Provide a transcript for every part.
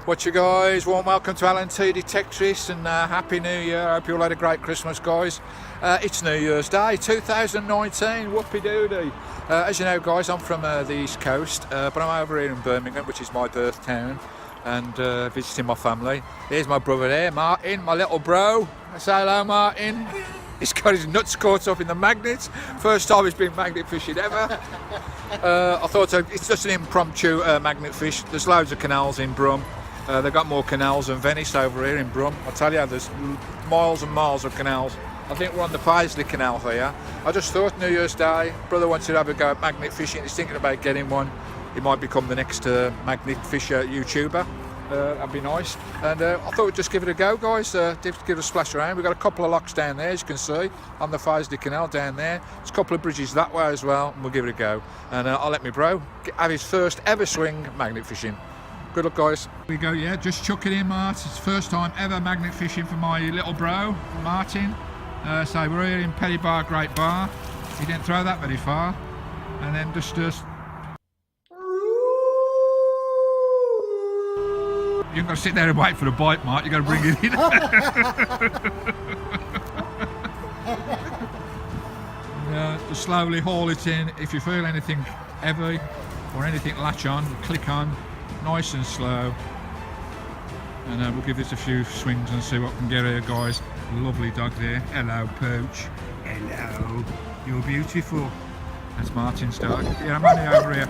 What's you guys? Warm welcome to LNT Detectorist and Happy New Year. I hope you all had a great Christmas, guys. It's New Year's Day 2019. Whoopie doody. As you know, guys, I'm from the East Coast, but I'm over here in Birmingham, which is my birth town, and visiting my family. Here's my brother there, Martin, my little bro. Say hello, Martin. He's got his nuts caught up in the magnets. First time he's been magnet fishing ever. I thought it's just an impromptu magnet fish. There's loads of canals in Brum. They've got more canals than Venice over here in Brum. I tell you, there's miles and miles of canals. I think we're on the Paisley Canal here. I just thought New Year's Day, brother wants to have a go at magnet fishing. He's thinking about getting one. He might become the next magnet fisher YouTuber. That'd be nice. And I thought we'd just give it a go, guys. Give it a splash around. We've got a couple of locks down there, as you can see, on the Paisley Canal down there. There's a couple of bridges that way as well, and we'll give it a go. And I'll let my bro have his first ever swing magnet fishing. Good luck, guys. Here we go, yeah, just chuck it in, Mart. It's the first time ever magnet fishing for my little bro, Martin. So we're here in Barr, Great Barr. He didn't throw that very far. And then just you ain't got to sit there and wait for the bite, Mart. You got to bring it in. Just slowly haul it in. If you feel anything heavy or anything latch on, click on. Nice and slow, and we'll give this a few swings and see what we can get here, guys. Lovely dog there. Hello, Pooch. Hello, you're beautiful. That's Martin's dog. Yeah, I'm only over here.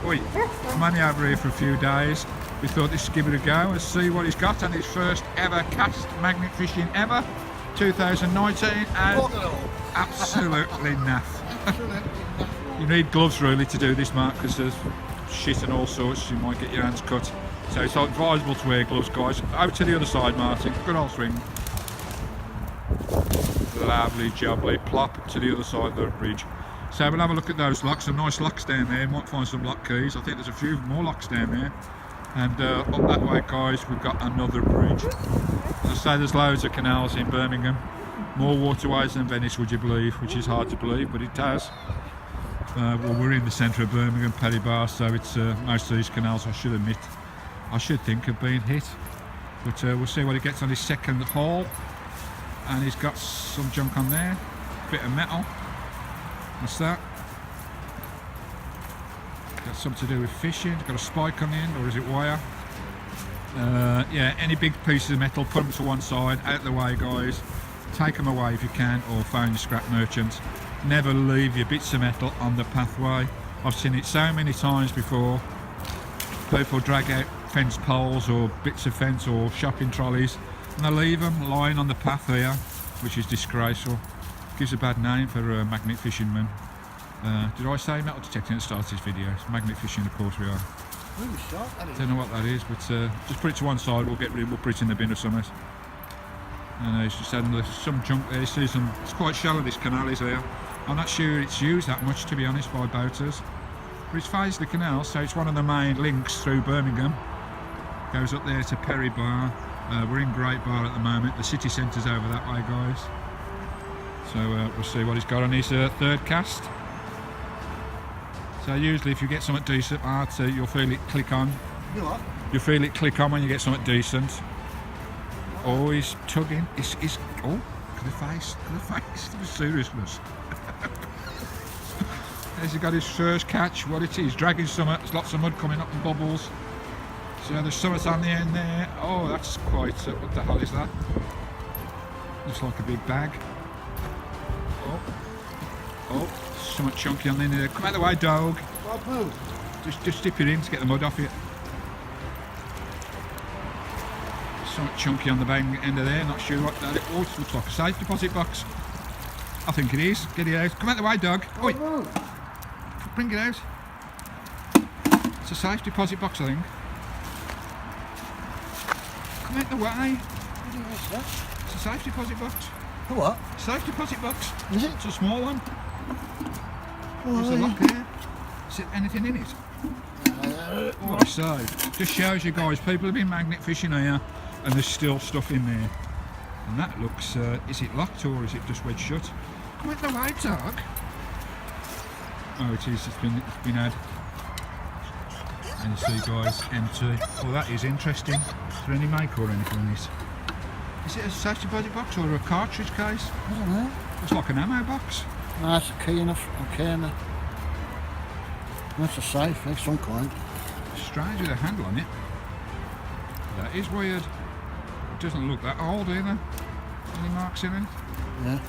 Oi, I'm only over here for a few days. We thought this should give it a go and see what he's got on his first ever cast magnet fishing ever, 2019, and absolutely naff. You need gloves really to do this, Mark, because there's shit and all sorts, you might get your hands cut, so it's advisable to wear gloves, guys. Out to the other side, Martin. Good old swing. Lovely jubbly plop to the other side of the bridge. So we'll have a look at those locks. Some nice locks down there. Might find some lock keys. I think there's a few more locks down there. And up that way, guys, we've got another bridge. As I say, there's loads of canals in Birmingham, more waterways than Venice, would you believe, which is hard to believe, but it has. Well, we're in the centre of Birmingham, Barr, so it's most of these canals, I should think have been hit. But we'll see what he gets on his second haul. And he's got some junk on there, bit of metal. What's that? Got something to do with fishing. Got a spike on the end, or is it wire? Yeah, any big pieces of metal, put them to one side, out the way, guys. Take them away if you can, or phone your scrap merchant. Never leave your bits of metal on the pathway. I've seen it so many times before. People drag out fence poles or bits of fence or shopping trolleys, and they leave them lying on the path here, which is disgraceful. Gives a bad name for magnet fishing men. Did I say metal detecting at the start of this video? It's magnet fishing, of course we are. Really sharp, that is. Don't know what that is, but just put it to one side. We'll put it in the bin or something. And he's just adding some junk there. See some. It's quite shallow, this canal is here. I'm not sure it's used that much, to be honest, by boaters. But it's Paisley Canal, so it's one of the main links through Birmingham. Goes up there to Barr. We're in Great Barr at the moment. The city centre's over that way, guys. So we'll see what he's got on his third cast. So usually if you get something decent, you'll feel it click on. You what? You'll feel it click on when you get something decent. Oh, he's tugging. He's oh, look at the face. Look at the face. The seriousness. There's he got his first catch. What it is, dragging something. There's lots of mud coming up and bubbles. So there's something on the end there. Oh, that's quite. What the hell is that? Looks like a big bag. Oh, something chunky on the end there. Come out of the way, dog. What move? Just dip it in to get the mud off it. Something chunky on the bang end of there. Not sure what that is. Oh, it looks like a safe deposit box. I think it is. Get it out. Come out the way, dog. Oi. Bring it out. It's a safe deposit box, I think. Come out the way. What's that? It's a safe deposit box. A what? Safe deposit box. Is it? It's a small one. Oh, There's a lock there. Is there anything in it? What a save. Just shows you guys, people have been magnet fishing here and there's still stuff in there. And that looks, is it locked or is it just wedged shut? Come out the way, dog. Oh, it is, it's been had. And you see guys, empty. Well, that is interesting. Is there any make or anything on this? Is it a safety body box or a cartridge case? I don't know. Looks like an ammo box. No, it's a key enough. Okay, now. That's a safe of some kind. Strange with a handle on it. That is weird. It doesn't look that old either. Any marks in it? Yeah.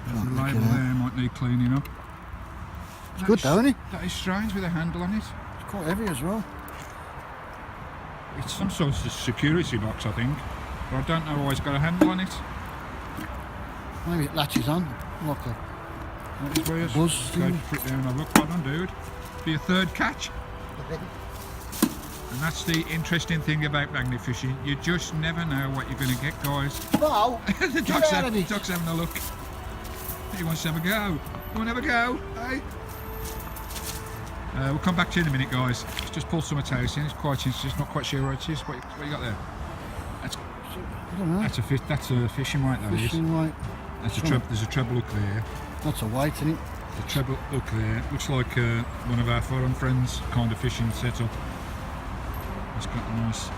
The label there might need cleaning up. It's good though, isn't it? That is strange with a handle on it. It's quite heavy as well. It's some sort of security box, I think. But I don't know why it's got a handle on it. Maybe it latches on. Like a That is weird. buzz Go thing. put it down and have a look. Well done, dude. Be a third catch. And that's the interesting thing about magnet fishing. You just never know what you're going to get, guys. Wow! The dog's having a look. He wants to have a go. You want to have a go? Hey? We'll come back to you in a minute, guys. Just pull some toast in. It's quite interesting. Not quite sure what it is. What you got there? That's, I don't know. that's a fish. That's a fishing weight. That is. Fishing right. That's a treble. There's a treble hook there. That's a weight in it. The treble hook there. Looks like one of our foreign friends' kind of fishing setup. It's got a nice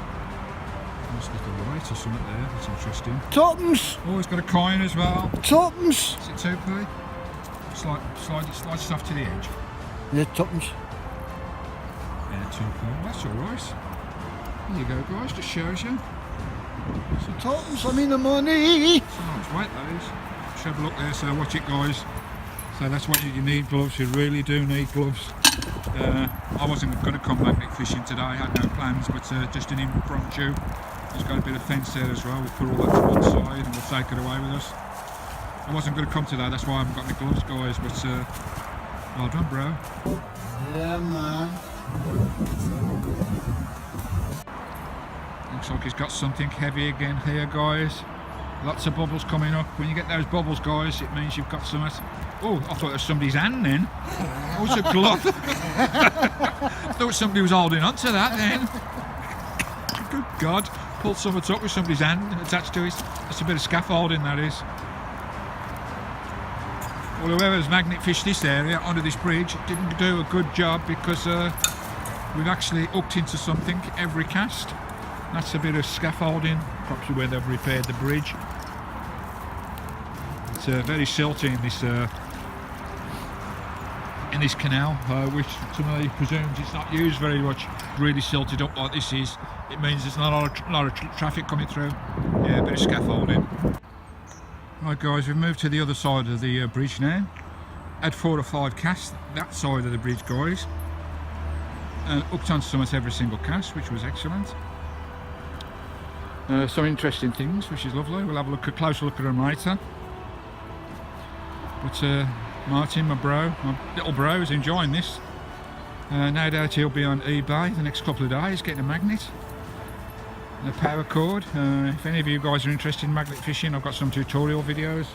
little weight or something there. That's interesting. Tuppence! Oh, it's got a coin as well. Tuppence! Is it 2p? Slide it off to the edge. Yeah, tuppence. Yeah, 2p. That's alright. There you go, guys. Just shows you. Tuppence, I mean the money! So much weight that is. Treble hook there, so watch it, guys. So that's what you need, gloves. You really do need gloves. I wasn't going to come magnet fishing today. I had no plans, but just an impromptu. There's got a bit of fence there as well. We'll put all that to one side and we'll take it away with us. I wasn't going to come today. That's why I haven't got my gloves, guys. But well done, bro. Yeah, man. Looks like he's got something heavy again here, guys. Lots of bubbles coming up. When you get those bubbles, guys, it means you've got something. Oh, I thought it was somebody's hand then. Oh, it's a glove. I thought somebody was holding on to that then. Good God. Pulled something up with somebody's hand attached to it. That's a bit of scaffolding, that is. Well, whoever's magnet fished this area under this bridge didn't do a good job because we've actually hooked into something every cast. That's a bit of scaffolding, perhaps where they've repaired the bridge. It's very silty in this canal, which somebody presumes it's not used very much. Really silted up like this is. It means there's not a lot of traffic coming through. Yeah, a bit of scaffolding. Right, guys, we've moved to the other side of the bridge now. Had 4 or 5 casts that side of the bridge, guys. Hooked on summit every single cast, which was excellent. Some interesting things, which is lovely. We'll have a closer look at them later. But Martin, my little bro, is enjoying this. No doubt he'll be on eBay the next couple of days getting a magnet and a power cord. If any of you guys are interested in magnet fishing, I've got some tutorial videos.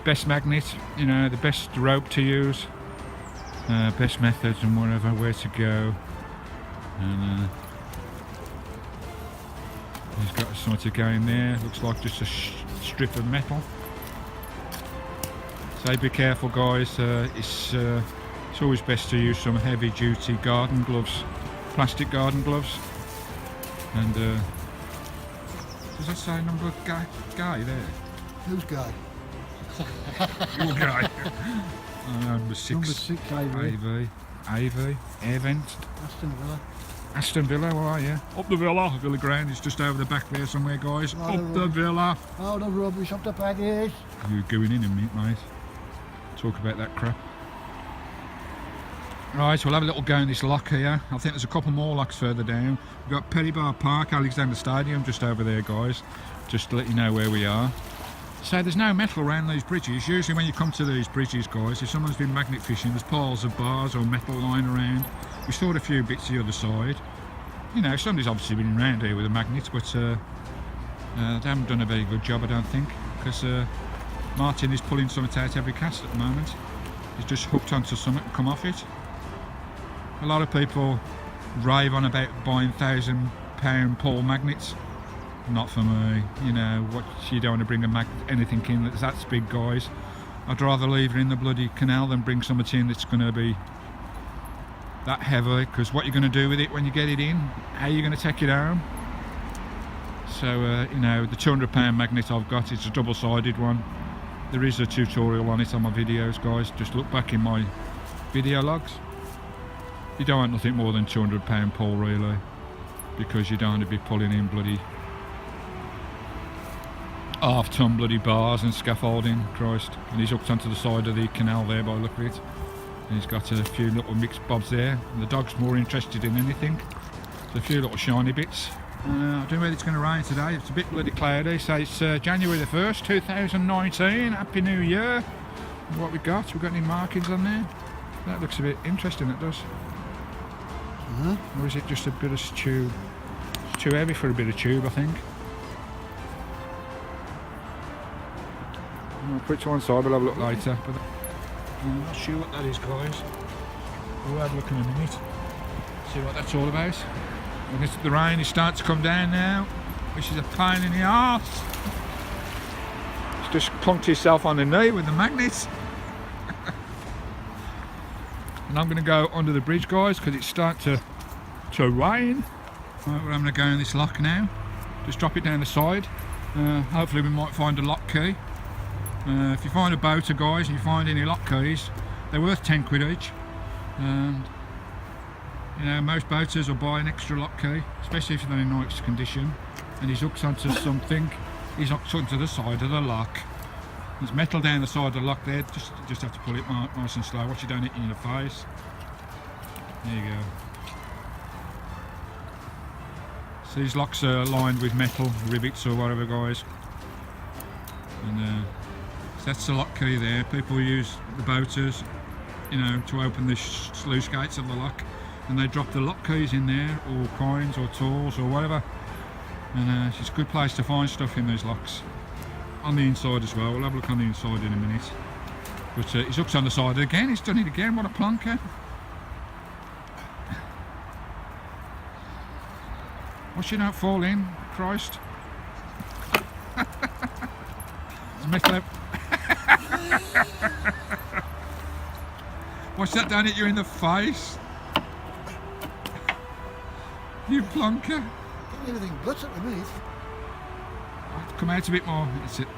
Best magnet, you know, the best rope to use, best methods and whatever, where to go. And he's got something going there. Looks like just a strip of metal. So be careful, guys. It's always best to use some heavy duty garden gloves, plastic garden gloves. And does that say number guy there? Who's guy? Your guy. Number 6. Number 6, AV. AV. Air vent. Aston Villa. Aston Villa, why, yeah. Up the Villa. Villa Ground is just over the back there somewhere, guys. Oh, Up the Villa. Oh, the rubbish up the baggies. You're going in a minute, mate. Talk about that crap. Right, we'll have a little go in this lock here. I think there's a couple more locks further down. We've got Barr Park, Alexander Stadium just over there, guys. Just to let you know where we are. So there's no metal around these bridges. Usually when you come to these bridges, guys, if someone's been magnet fishing, there's piles of bars or metal lying around. We stored a few bits the other side. You know, somebody's obviously been around here with a magnet, but they haven't done a very good job, I don't think, because Martin is pulling something out every cast at the moment. He's just hooked onto something and come off it. A lot of people rave on about buying £1,000 pull magnets. Not for me, you know. You don't want to bring anything in that's big, guys. I'd rather leave it in the bloody canal than bring something in that's going to be that heavy, because what you're going to do with it when you get it in, how you're going to take it home. So you know, the £200 magnet I've got, it's a double-sided one. There is a tutorial on it on my videos, guys. Just look back in my video logs. You don't want nothing more than £200 pull, really, because you don't want to be pulling in bloody half-ton bloody bars and scaffolding. Christ. And he's hooked onto the side of the canal there by the look of it. And he's got a few little mixed bobs there. And the dog's more interested in anything. So a few little shiny bits. I don't know whether it's going to rain today. It's a bit bloody cloudy. So it's January the 1st, 2019. Happy New Year. What we got? We've got any markings on there? That looks a bit interesting, it does. Or is it just a bit of tube? It's too heavy for a bit of tube, I think. I'll put it to one side, we'll have a look later. But I'm not sure what that is, guys. We'll have a look in a minute. See what that's all about. And the rain is starting to come down now, which is a pain in the arse. He's just clunked himself on the knee with the magnets. And I'm going to go under the bridge, guys, because it's starting to rain. Right, we're having to go in this lock now. Just drop it down the side. Hopefully we might find a lock key. If you find a boater, guys, and you find any lock keys, they're worth 10 quid each. And you know, most boaters will buy an extra lock key, especially if they're in nice condition. And he's hooked onto something. He's hooked onto the side of the lock. There's metal down the side of the lock there. Just have to pull it nice and slow. Watch you don't hit you in the face. There you go. So these locks are lined with metal rivets or whatever, guys. And so that's the lock key there. People use the boaters, you know, to open the sluice gates of the lock, and they drop the lock keys in there, or coins, or tools, or whatever. And it's a good place to find stuff in these locks. On the inside as well. We'll have a look on the inside in a minute. But he's hooked on the side again. He's done it again. What a plonker! Watch you not fall in, Christ. There's metal. Watch that down at you in the face. You plonker. Everything guts at the minute. Come out a bit more. That's it.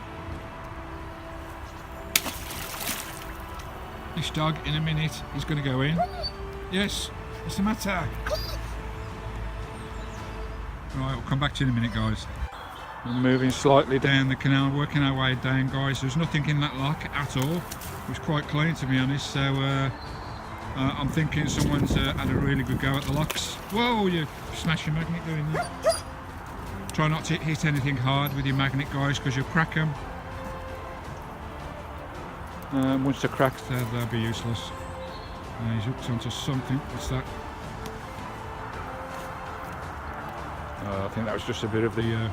This dog, in a minute, is going to go in. Yes, what's the matter? Right, we'll come back to you in a minute, guys. We're moving slightly down the canal, working our way down, guys. There's nothing in that lock at all. It was quite clean, to be honest. So I'm thinking someone's had a really good go at the locks. Whoa, you smash your magnet doing that. Try not to hit anything hard with your magnet, guys, because you'll crack them. Once they're cracked, they'll be useless. He's hooked onto something. What's that? I think that was just a bit of the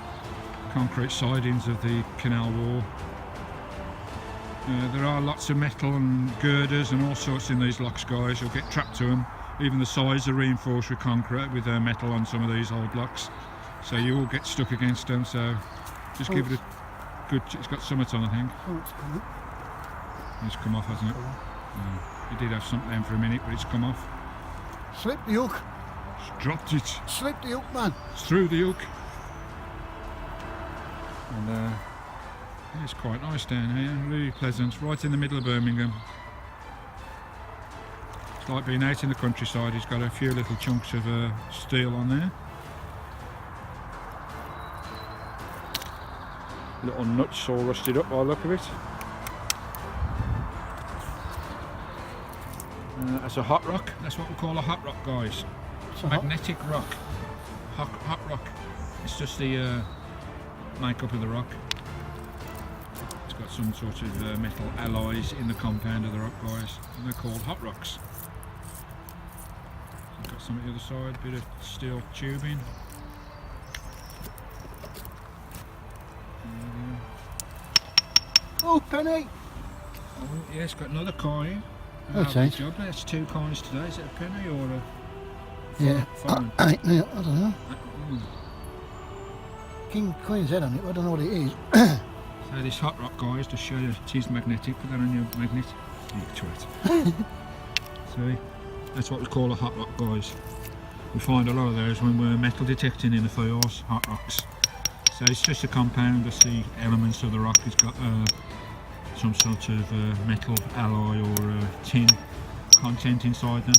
concrete sidings of the canal wall. There are lots of metal and girders and all sorts in these locks, guys. You'll get trapped to them. Even the sides are reinforced with concrete, with metal on some of these old locks. So you all get stuck against them, so just give it a good... It's got summit on, I think. It's come off, hasn't it? Yeah. It did have something there for a minute, but it's come off. Slip the hook. It's dropped it. Slip the hook, man. It's through the hook. And yeah, it's quite nice down here, really pleasant. Right in the middle of Birmingham. It's like being out in the countryside. He's got a few little chunks of steel on there. Little nuts all rusted up by the look of it. That's a hot rock. That's what we call a hot rock, guys. Magnetic rock. Hot rock. It's just the makeup of the rock. It's got some sort of metal alloys in the compound of the rock, guys. And they're called hot rocks. We've got some at the other side, bit of steel tubing. Oh, penny! Oh, yeah, it's got another coin. Okay. Job. That's 2 coins today. Is it a penny or a... Yeah, I don't know. Mm. King Queen's head on it, I don't know what it is. So this hot rock, guys, to show you it is magnetic. Put that on your magnet. You twat. See? That's what we call a hot rock, guys. We find a lot of those when we're metal detecting in the files, hot rocks. So it's just a compound. That's the elements of the rock. It's got some sort of metal alloy or tin content inside them.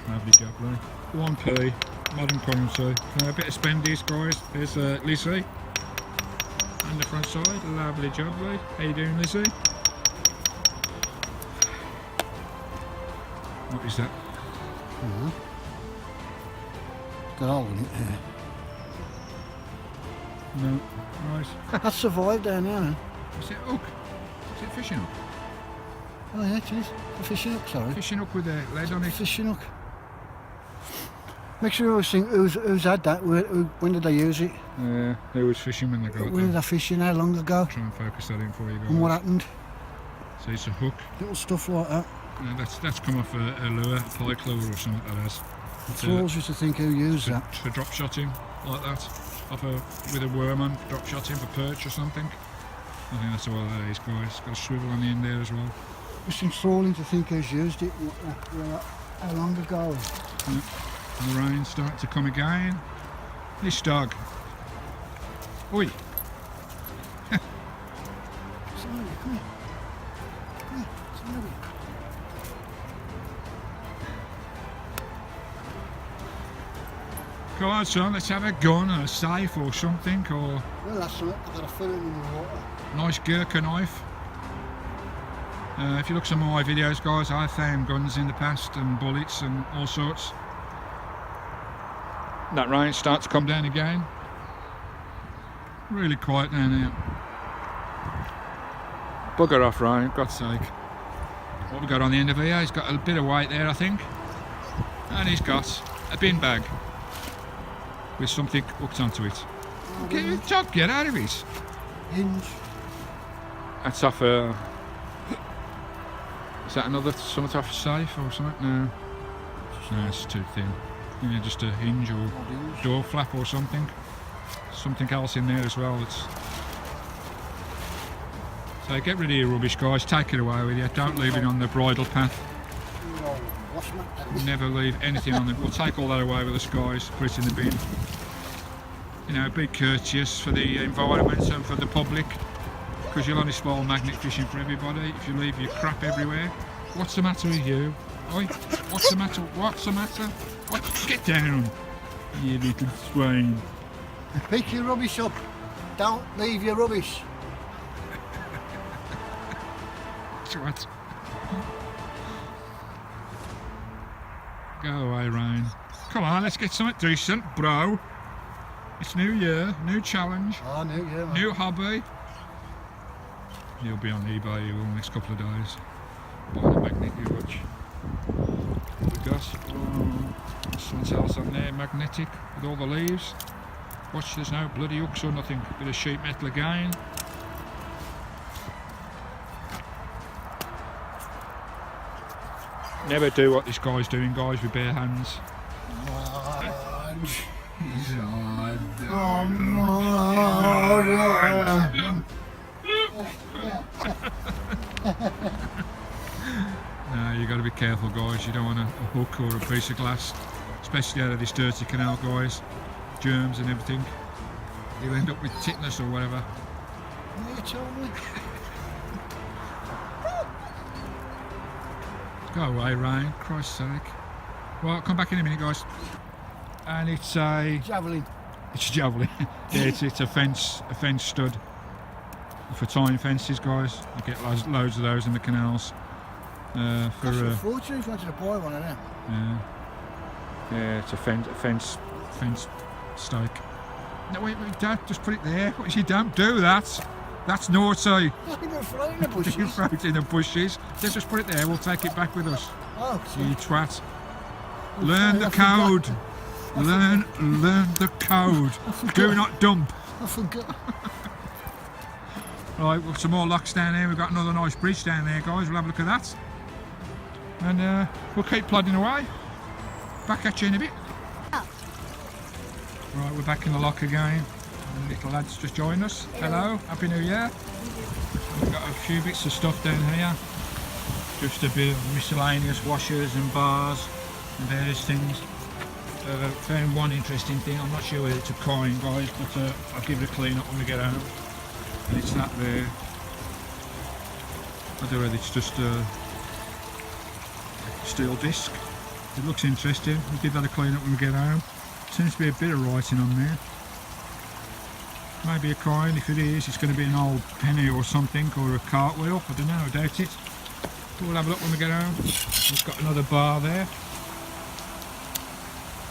Lovely job there. 1p, modern currency. A bit of spendies, guys. There's Lizzie on the front side. Lovely job, Lee. How you doing, Lizzie? What is that? Got all in it there. No. Right. That's survived down here, huh? Is it hook? Is it fishing hook? Oh yeah, it is. A fishing hook, sorry. Fishing hook with a lead on it. Fishing hook. Make sure you always think who's had that, when did they use it? Yeah, who was fishing when they got When did they fish in, how long ago? Try and focus that in for you guys. And what happened? So it's a hook. Little stuff like that. Yeah, that's come off a lure, a pike lure or something that has. It throws you to think who used that. For drop shotting, like that. With a worm on, drop shotting for perch or something. I think that's all that is, guys. It's got a swivel on the end there as well. Just enthralling to think who's used it, how long ago. Yeah. And the rain's starting to come again. This dog. Oi! Sorry, come here. Come here, sorry. Come on, son, let's have a gun or a safe or something, or Well, that's something. I've got to fill it in the water. nice Gurkha knife. If you look at some of my videos, guys, I've found guns in the past and bullets and all sorts. That rain starts to come down again. Really quiet down here. Bugger off, rain, God's sake. What we got on the end of here, he's got a bit of weight there, I think. And he's got a bin bag with something hooked onto it. Get out of it. Hinge. That's off a... Is that another something off a safe or something? No. No, it's too thin. Yeah, just a hinge or door flap or something. Something else in there as well. So get rid of your rubbish, guys. Take it away with you. Don't leave it on the bridle path. Never leave anything on it. We'll take all that away with us, guys. Put it in the bin. You know, be courteous for the environment and for the public, because you'll only spoil magnet fishing for everybody if you leave your crap everywhere. What's the matter with you? Oi, what's the matter? What's the matter? What? Get down, you little swine. Pick your rubbish up. Don't leave your rubbish. What? Go away, Ryan. Come on, let's get something decent, bro. It's New Year, new challenge, New Year, man. new hobby. You'll be on eBay in the next couple of days. Buying a magnet, you watch. What we got? Something else on there, magnetic, with all the leaves. Watch, there's no bloody hooks or nothing. Bit of sheet metal again. Never do what this guy's doing, guys, with bare hands. No, you got to be careful, guys. You don't want a hook or a piece of glass, especially out of this dirty canal, guys. Germs and everything. You'll end up with tetanus or whatever. You told me. Go away, Ryan. Christ's sake. Well, come back in a minute, guys. And it's a Javelin. It's a javelin. Yeah, it's a fence stud for tying fences, guys. You get loads of those in the canals. Cost a fortune if you wanted to buy one of them. Yeah, it's a fence stake. No, wait, Dad, just put it there. What is you don't do that? That's naughty. You don't throw it in the bushes. You throw it in the bushes. Just put it there. We'll take it back with us. Oh, You twat. Learn the code. Learn the code. Do not dump. I forgot. Right, we've got some more locks down here. We've got another nice bridge down there, guys. We'll have a look at that. And we'll keep plodding away. Back at you in a bit. Right, we're back in the lock again. And the little lad's just joined us. Hello, Happy New Year. We've got a few bits of stuff down here. Just a bit of miscellaneous washers and bars. and various things. Found one interesting thing. I'm not sure whether it's a coin, guys, but I'll give it a clean up when we get home. And it's that there. I don't know whether it's just a steel disc. It looks interesting. We'll give that a clean up when we get home. Seems to be a bit of writing on there. Maybe a coin. If it is, it's going to be an old penny or something, or a cartwheel. I don't know, I doubt it. But we'll have a look when we get home. We've got another bar there.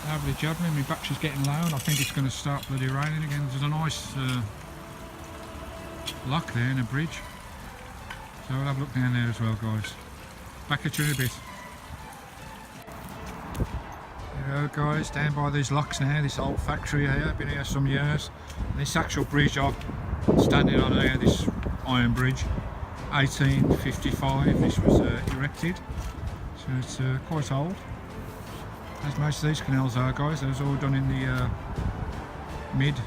Lovely job. My battery's getting low and I think it's going to start bloody raining again. There's a nice lock there and a bridge. So we'll have a look down there as well, guys. Back at you in a bit. There you go, guys, down by these locks now, this old factory here, been here some years. And this actual bridge I'm standing on here, this iron bridge, 1855 this was erected, so it's quite old, as most of these canals are, guys. They was all done in the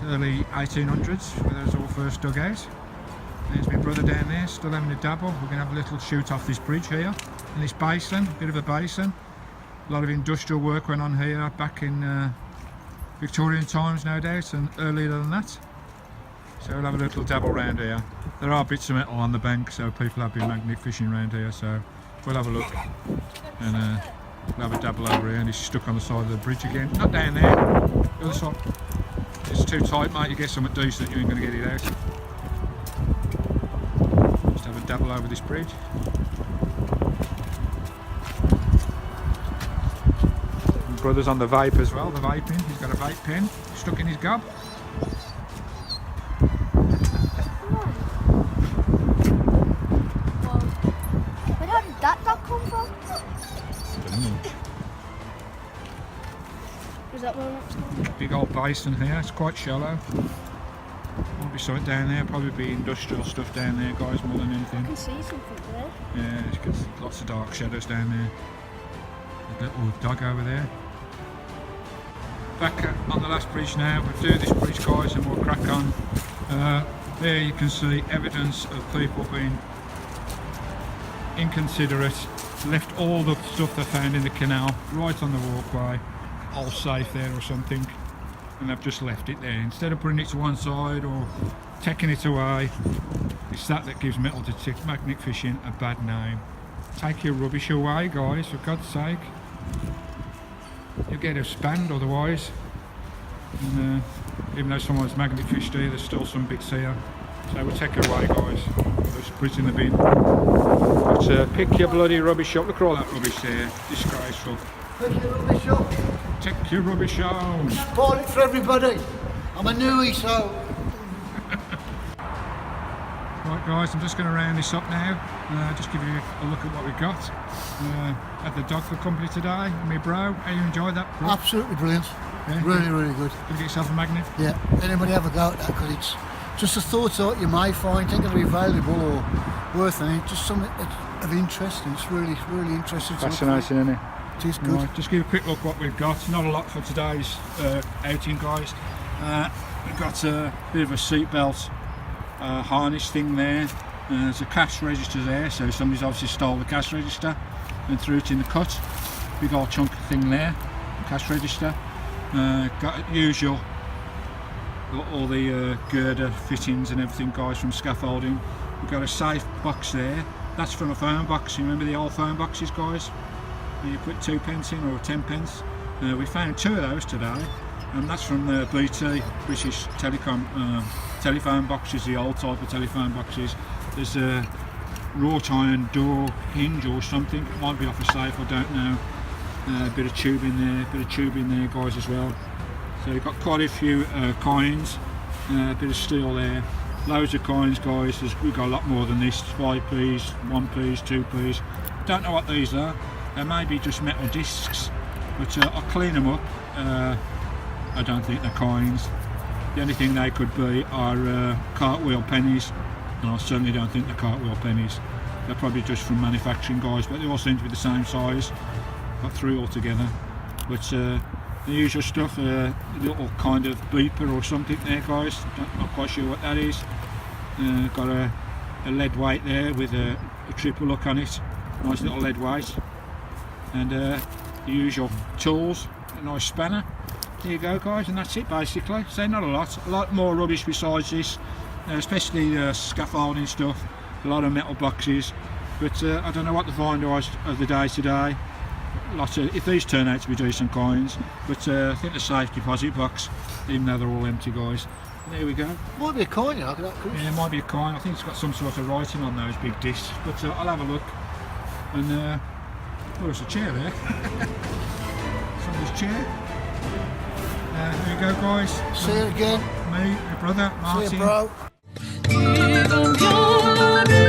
early 1800s, where they was all first dug out. There's my brother down there, still having a dabble. We're going to have a little shoot off this bridge here, and this basin, a bit of a basin. A lot of industrial work went on here back in Victorian times, no doubt, and earlier than that. So we'll have a little dabble around here. There are bits of metal on the bank, so people have been magnet fishing around here, so we'll have a look and we'll have a dabble over here. And he's stuck on the side of the bridge again. Not down there, the other side. It's too tight, mate. You get something decent, you ain't going to get it out. Just have a dabble over this bridge. Brother's on the vape as well, the vaping. He's got a vape pen stuck in his gob. Where did that dog come from? I don't know. Is that where it's from? Big old basin here, it's quite shallow. Might be something down there, probably be industrial stuff down there, guys, more than anything. I can see something there. Yeah, it's got lots of dark shadows down there. There's a little dog over there. Back on the last bridge now, we'll do this bridge, guys, and we'll crack on. There you can see evidence of people being inconsiderate, left all the stuff they found in the canal right on the walkway, all safe there or something, and they've just left it there. Instead of putting it to one side or taking it away, it's that gives metal detector magnet fishing a bad name. Take your rubbish away, guys, for God's sake. You get a spanned otherwise, and even though someone's magnet fished here, there's still some bits here, so we'll take it away, guys. Just put it in the bin. But pick your bloody rubbish up. Look at all that rubbish there, disgraceful. Pick your rubbish up. Take your rubbish home. Spoil it for everybody. I'm a newie, so. Right, guys, I'm just going to round this up now. Just give you a look at what we've got. Had the dog for company today, my bro. How you enjoyed that, bro? Absolutely brilliant. Yeah, Really, really good. Gonna get yourself a magnet? Yeah. Anybody have a go at that? Because it's just a thought that you may find, ain't going to be valuable or worth anything. Just something of interest, and it's really, really interesting. Fascinating, isn't it? It is good. Right, just give a quick look what we've got. Not a lot for today's outing, guys. We've got a bit of a seatbelt harness thing there. There's a cash register there, so somebody's obviously stole the cash register and threw it in the cut. Big old chunk of thing there, cash register. Got usual, got all the girder fittings and everything, guys, from scaffolding. We've got a safe box there. That's from a phone box. You remember the old phone boxes, guys? You put 2 pence in or 10 pence. We found 2 of those today, and that's from the BT, British Telecom telephone boxes, the old type of telephone boxes. There's a wrought iron door hinge or something. It might be off a safe, I don't know. A bit of tube in there, guys, as well. So you've got quite a few coins, a bit of steel there, loads of coins, guys. We've got a lot more than this. 5p's, 1p's, 2p's. Don't know what these are. They may be just metal discs, but I'll clean them up. I don't think they're coins. The only thing they could be are cartwheel pennies, and I certainly don't think they're cartwheel pennies. They're probably just from manufacturing, guys, but they all seem to be the same size. Got 3 altogether. But the usual stuff, a little kind of beeper or something there, guys. Not quite sure what that is. Got a lead weight there with a triple look on it. Nice little lead weight. And the usual tools, a nice spanner. There you go guys, and that's it basically. So not a lot more rubbish besides this, especially scaffolding stuff, a lot of metal boxes, but I don't know what the find was of the day today. Lots of, if these turn out to be decent coins, but I think the safe deposit box, even though they're all empty guys. There we go. Might be a coin, you know, that could. Yeah, it might be a coin. I think it's got some sort of writing on those big discs, but I'll have a look. And oh, there's a chair there. Somebody's chair. There you go guys. See you again. Me, your brother, Martin. See you,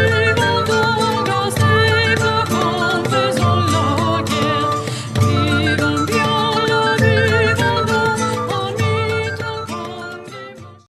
bro.